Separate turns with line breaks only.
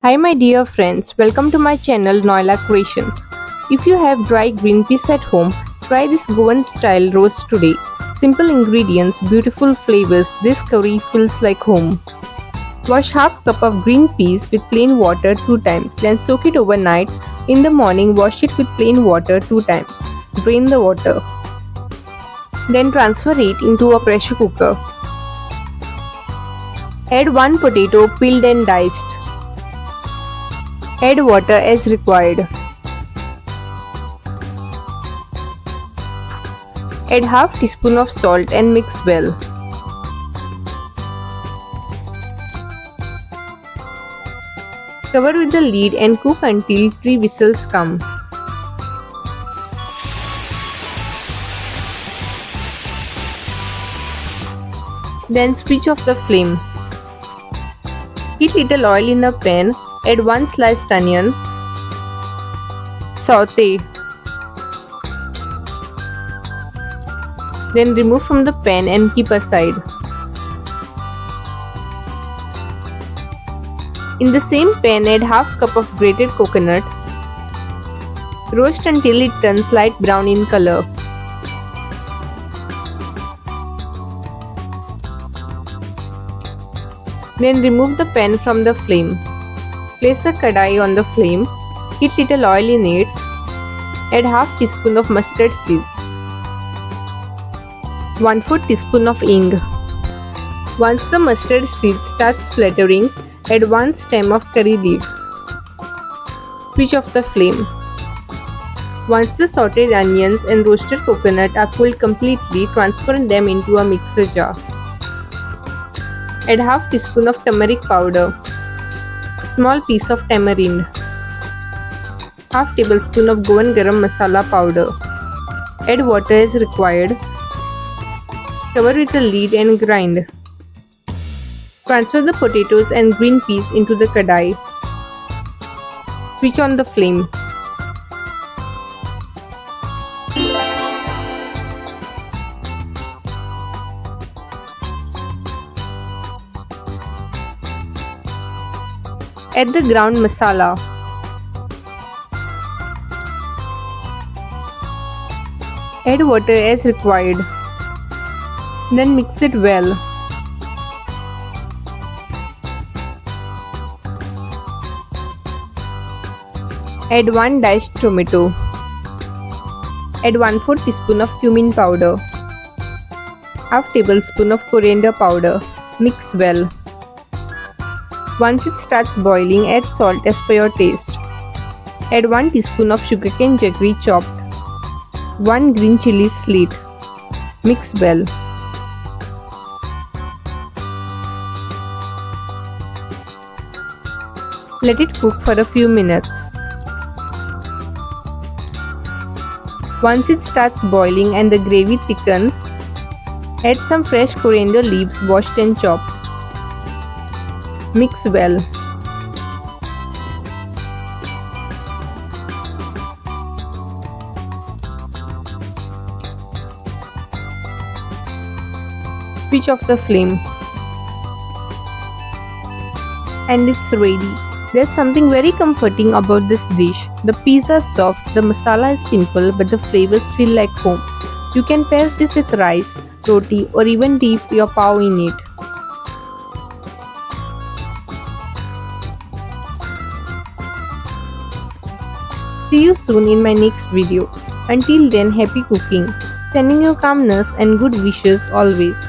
Hi my dear friends, welcome to my channel Noella Creations. If you have dry green peas at home, try this Goan style roast today. Simple ingredients, beautiful flavors, this curry feels like home. Wash half cup of green peas with plain water 2 times, then soak it overnight. In the morning, wash it with plain water 2 times. Drain the water. Then transfer it into a pressure cooker. Add 1 potato peeled and diced. Add water as required. Add half teaspoon of salt and mix well. Cover with the lid and cook until 3 whistles come. Then switch off the flame. Heat little oil in the pan. Add 1 sliced onion. Saute. Then remove from the pan and keep aside. In the same pan, add half cup of grated coconut. Roast until it turns light brown in color. Then remove the pan from the flame. Place a kadai on the flame. Heat little oil in it. Add half teaspoon of mustard seeds. 1/4 teaspoon of hing. Once the mustard seeds start splattering, add 1 stem of curry leaves. Switch off the flame. Once the sauteed onions and roasted coconut are cooled completely, transfer them into a mixer jar. Add half teaspoon of turmeric powder. Small piece of tamarind. Half tablespoon of Goan garam masala powder. Add water as required. Cover with the lid and grind. Transfer the potatoes and green peas into the kadai. Switch on the flame. Add the ground masala. Add water as required. Then mix it well. Add 1 diced tomato. Add 1/4 teaspoon of cumin powder. Half tablespoon of coriander powder. Mix well. Once it starts boiling, add salt as per your taste. Add 1 teaspoon of sugarcane jaggery chopped. 1 green chilli slit. Mix well. Let it cook for a few minutes. Once it starts boiling and the gravy thickens, add some fresh coriander leaves washed and chopped. Mix well. Switch off the flame. And it's ready. There's something very comforting about this dish. The peas are soft, the masala is simple, but the flavors feel like home. You can pair this with rice, roti, or even dip your pav in it. See you soon in my next video. Until then, happy cooking. Sending you calmness and good wishes always.